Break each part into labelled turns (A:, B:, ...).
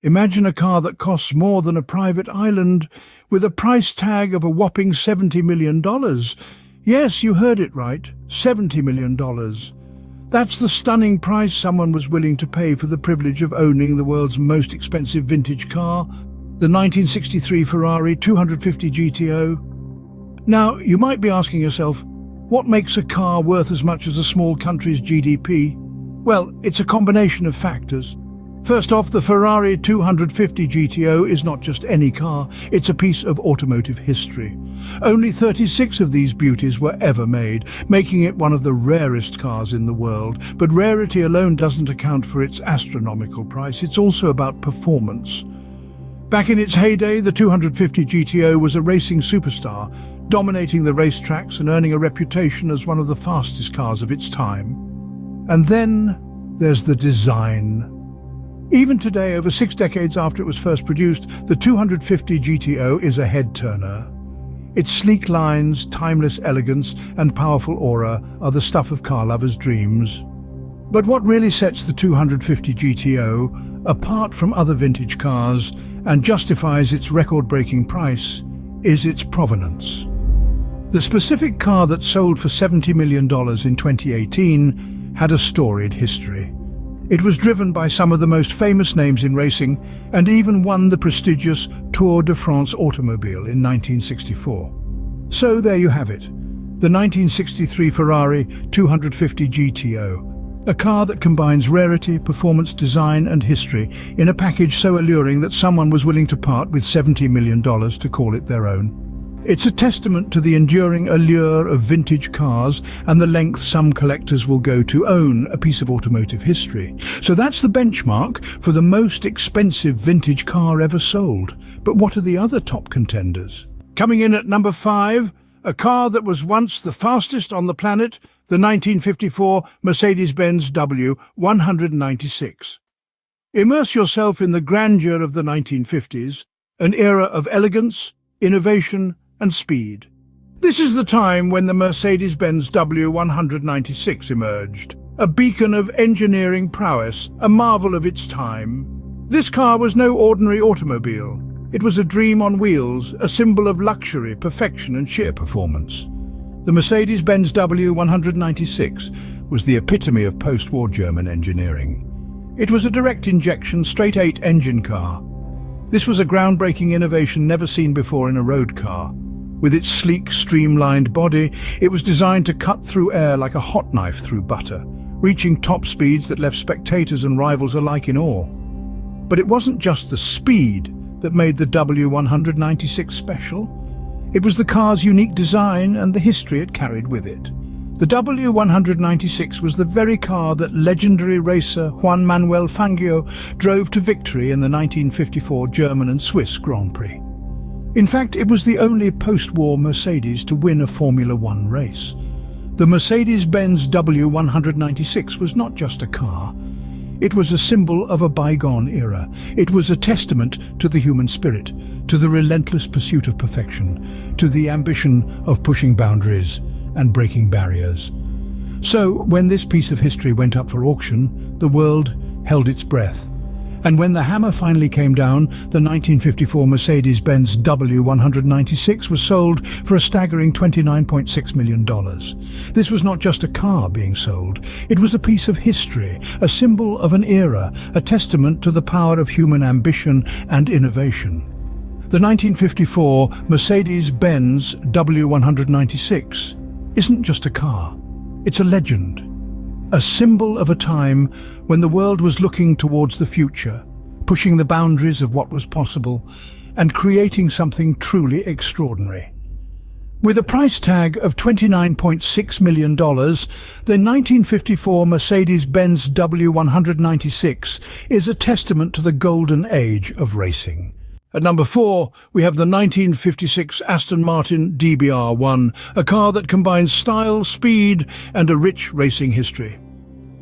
A: Imagine a car that costs more than a private island with a price tag of a whopping $70 million. Yes, you heard it right, $70 million. That's the stunning price someone was willing to pay for the privilege of owning the world's most expensive vintage car, the 1963 Ferrari 250 GTO. Now, you might be asking yourself, what makes a car worth as much as a small country's GDP? Well, it's a combination of factors. First off, the Ferrari 250 GTO is not just any car, it's a piece of automotive history. Only 36 of these beauties were ever made, making it one of the rarest cars in the world. But rarity alone doesn't account for its astronomical price, it's also about performance. Back in its heyday, the 250 GTO was a racing superstar, dominating the racetracks and earning a reputation as one of the fastest cars of its time. And then there's the design. Even today, over 6 decades after it was first produced, the 250 GTO is a head-turner. Its sleek lines, timeless elegance, and powerful aura are the stuff of car lovers' dreams. But what really sets the 250 GTO apart from other vintage cars and justifies its record-breaking price is its provenance. The specific car that sold for $70 million in 2018 had a storied history. It was driven by some of the most famous names in racing and even won the prestigious Tour de France automobile in 1964. So there you have it, the 1963 Ferrari 250 GTO, a car that combines rarity, performance, design and history in a package so alluring that someone was willing to part with $70 million to call it their own. It's a testament to the enduring allure of vintage cars and the length some collectors will go to own a piece of automotive history. So that's the benchmark for the most expensive vintage car ever sold. But what are the other top contenders? Coming in at number 5, a car that was once the fastest on the planet, the 1954 Mercedes-Benz W 196. Immerse yourself in the grandeur of the 1950s, an era of elegance, innovation, and speed. This is the time when the Mercedes-Benz W 196 emerged, a beacon of engineering prowess, a marvel of its time. This car was no ordinary automobile. It was a dream on wheels, a symbol of luxury, perfection, and sheer performance. The Mercedes-Benz W 196 was the epitome of post-war German engineering. It was a direct injection, straight-eight engine car. This was a groundbreaking innovation never seen before in a road car. With its sleek, streamlined body, it was designed to cut through air like a hot knife through butter, reaching top speeds that left spectators and rivals alike in awe. But it wasn't just the speed that made the W 196 special. It was the car's unique design and the history it carried with it. The W 196 was the very car that legendary racer Juan Manuel Fangio drove to victory in the 1954 German and Swiss Grand Prix. In fact, it was the only post-war Mercedes to win a Formula One race. The Mercedes-Benz W 196 was not just a car. It was a symbol of a bygone era. It was a testament to the human spirit, to the relentless pursuit of perfection, to the ambition of pushing boundaries and breaking barriers. So, when this piece of history went up for auction, the world held its breath. And when the hammer finally came down, the 1954 Mercedes-Benz W 196 was sold for a staggering $29.6 million. This was not just a car being sold. It was a piece of history, a symbol of an era, a testament to the power of human ambition and innovation. The 1954 Mercedes-Benz W 196 isn't just a car. It's a legend. A symbol of a time when the world was looking towards the future, pushing the boundaries of what was possible, and creating something truly extraordinary. With a price tag of $29.6 million, the 1954 Mercedes-Benz W 196 is a testament to the golden age of racing. At number 4, we have the 1956 Aston Martin DBR1, a car that combines style, speed, and a rich racing history.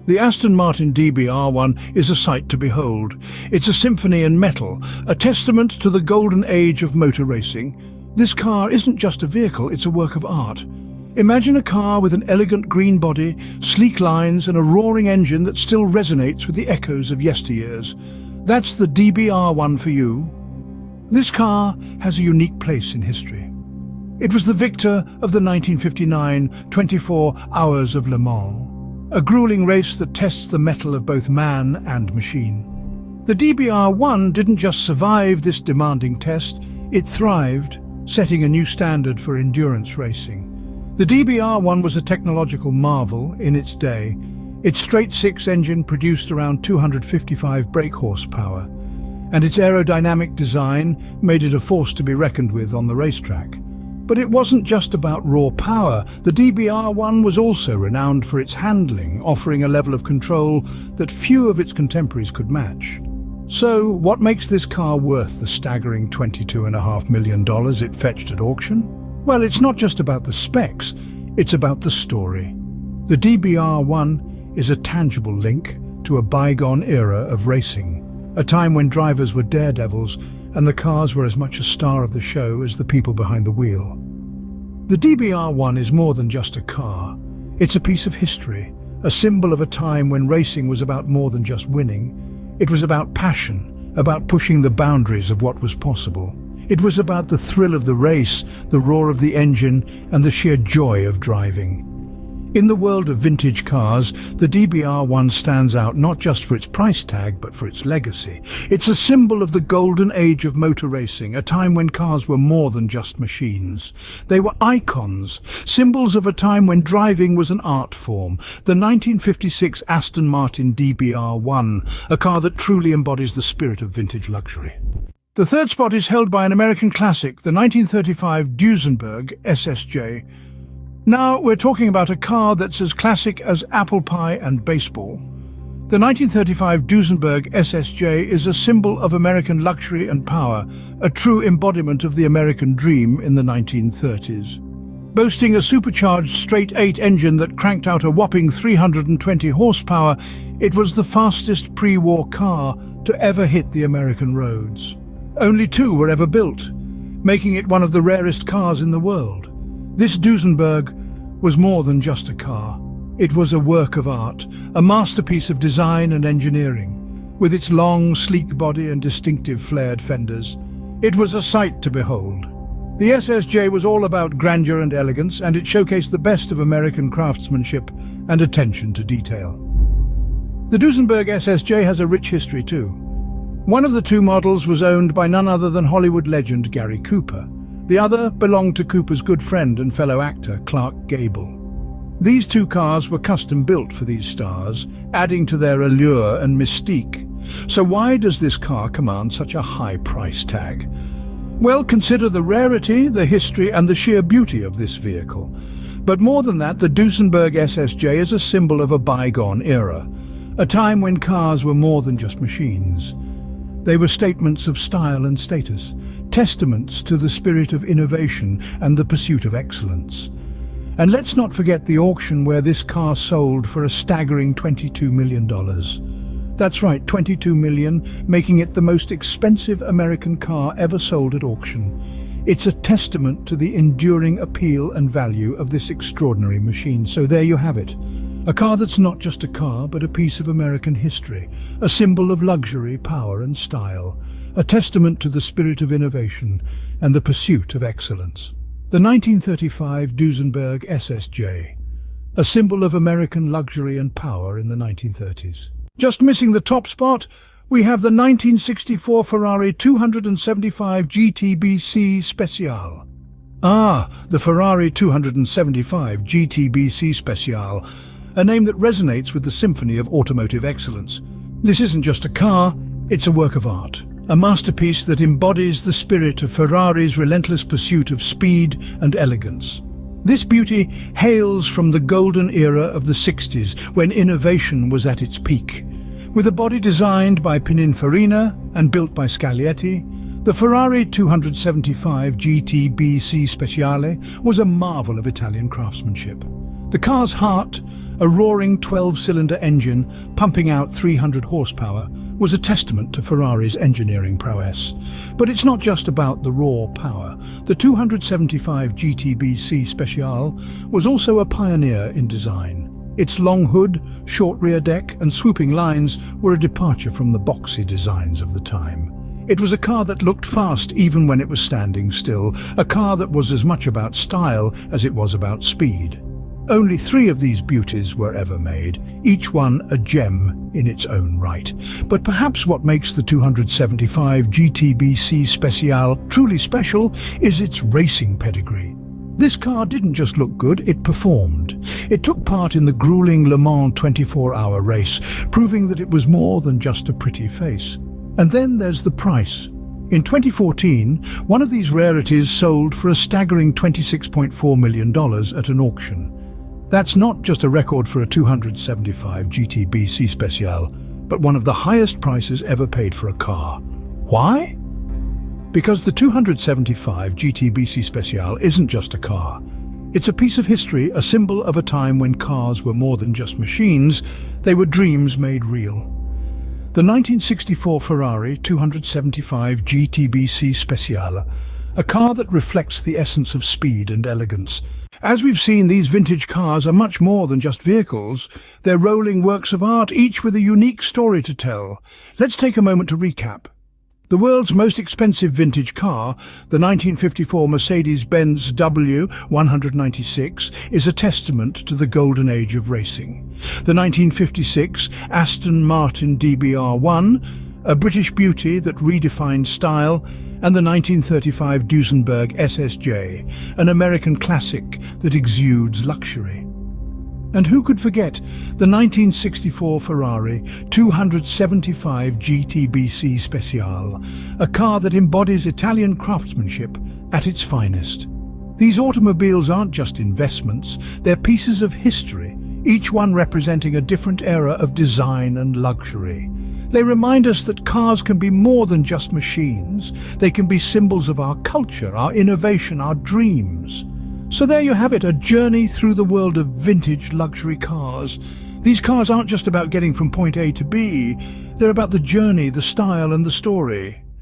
A: The Aston Martin DBR1 is a sight to behold. It's a symphony in metal, a testament to the golden age of motor racing. This car isn't just a vehicle, it's a work of art. Imagine a car with an elegant green body, sleek lines, and a roaring engine that still resonates with the echoes of yesteryears. That's the DBR1 for you. This car has a unique place in history. It was the victor of the 1959 24 Hours of Le Mans, a grueling race that tests the mettle of both man and machine. The DBR1 didn't just survive this demanding test, it thrived, setting a new standard for endurance racing. The DBR1 was a technological marvel in its day. Its straight-six engine produced around 255 brake horsepower, and its aerodynamic design made it a force to be reckoned with on the racetrack. But it wasn't just about raw power. The DBR1 was also renowned for its handling, offering a level of control that few of its contemporaries could match. So, what makes this car worth the staggering $22.5 million it fetched at auction? Well, it's not just about the specs, it's about the story. The DBR1 is a tangible link to a bygone era of racing, a time when drivers were daredevils and the cars were as much a star of the show as the people behind the wheel. The DBR1 is more than just a car. It's a piece of history, a symbol of a time when racing was about more than just winning. It was about passion, about pushing the boundaries of what was possible. It was about the thrill of the race, the roar of the engine, and the sheer joy of driving. In the world of vintage cars, the DBR1 stands out not just for its price tag, but for its legacy. It's a symbol of the golden age of motor racing, a time when cars were more than just machines. They were icons, symbols of a time when driving was an art form. The 1956 Aston Martin DBR1, a car that truly embodies the spirit of vintage luxury. The third spot is held by an American classic, the 1935 Dusenberg SSJ. Now we're talking about a car that's as classic as apple pie and baseball. The 1935 Dusenberg SSJ is a symbol of American luxury and power, a true embodiment of the American dream in the 1930s. Boasting a supercharged straight-eight engine that cranked out a whopping 320 horsepower, it was the fastest pre-war car to ever hit the American roads. Only two were ever built, making it one of the rarest cars in the world. This Dusenberg was more than just a car. It was a work of art, a masterpiece of design and engineering. With its long, sleek body and distinctive flared fenders, it was a sight to behold. The SSJ was all about grandeur and elegance, and it showcased the best of American craftsmanship and attention to detail. The Dusenberg SSJ has a rich history too. One of the two models was owned by none other than Hollywood legend Gary Cooper. The other belonged to Cooper's good friend and fellow actor, Clark Gable. These two cars were custom-built for these stars, adding to their allure and mystique. So why does this car command such a high price tag? Well, consider the rarity, the history, and the sheer beauty of this vehicle. But more than that, the Dusenberg SSJ is a symbol of a bygone era, a time when cars were more than just machines. They were statements of style and status, testaments to the spirit of innovation and the pursuit of excellence. And let's not forget the auction where this car sold for a staggering $22 million. That's right, $22 million, making it the most expensive American car ever sold at auction. It's a testament to the enduring appeal and value of this extraordinary machine. So there you have it. A car that's not just a car, but a piece of American history, a symbol of luxury, power and style, a testament to the spirit of innovation and the pursuit of excellence. The 1935 Dusenberg SSJ, a symbol of American luxury and power in the 1930s. Just missing the top spot, we have the 1964 Ferrari 275 GTBC Speciale. The Ferrari 275 GTBC Speciale, a name that resonates with the symphony of automotive excellence. This isn't just a car, it's a work of art. A masterpiece that embodies the spirit of Ferrari's relentless pursuit of speed and elegance. This beauty hails from the golden era of the 60s, when innovation was at its peak. With a body designed by Pininfarina and built by Scaglietti, the Ferrari 275 GTBC Speciale was a marvel of Italian craftsmanship. The car's heart, a roaring 12-cylinder engine pumping out 300 horsepower, was a testament to Ferrari's engineering prowess. But it's not just about the raw power. The 275 GTBC Speciale was also a pioneer in design. Its long hood, short rear deck and swooping lines were a departure from the boxy designs of the time. It was a car that looked fast even when it was standing still, a car that was as much about style as it was about speed. Only 3 of these beauties were ever made, each one a gem in its own right. But perhaps what makes the 275 GTBC Speciale truly special is its racing pedigree. This car didn't just look good, it performed. It took part in the grueling Le Mans 24-hour race, proving that it was more than just a pretty face. And then there's the price. In 2014, one of these rarities sold for a staggering $26.4 million at an auction. That's not just a record for a 275 GTBC Speciale, but one of the highest prices ever paid for a car. Why? Because the 275 GTBC Speciale isn't just a car. It's a piece of history, a symbol of a time when cars were more than just machines, they were dreams made real. The 1964 Ferrari 275 GTBC Speciale, a car that reflects the essence of speed and elegance. As we've seen, these vintage cars are much more than just vehicles. They're rolling works of art, each with a unique story to tell. Let's take a moment to recap. The world's most expensive vintage car, the 1954 Mercedes-Benz W 196, is a testament to the golden age of racing. The 1956 Aston Martin DBR1, a British beauty that redefined style, and the 1935 Dusenberg SSJ, an American classic that exudes luxury. And who could forget the 1964 Ferrari 275 GTBC Speciale, a car that embodies Italian craftsmanship at its finest. These automobiles aren't just investments, they're pieces of history, each one representing a different era of design and luxury. They remind us that cars can be more than just machines. They can be symbols of our culture, our innovation, our dreams. So there you have it, a journey through the world of vintage luxury cars. These cars aren't just about getting from point A to B. They're about the journey, the style and the story.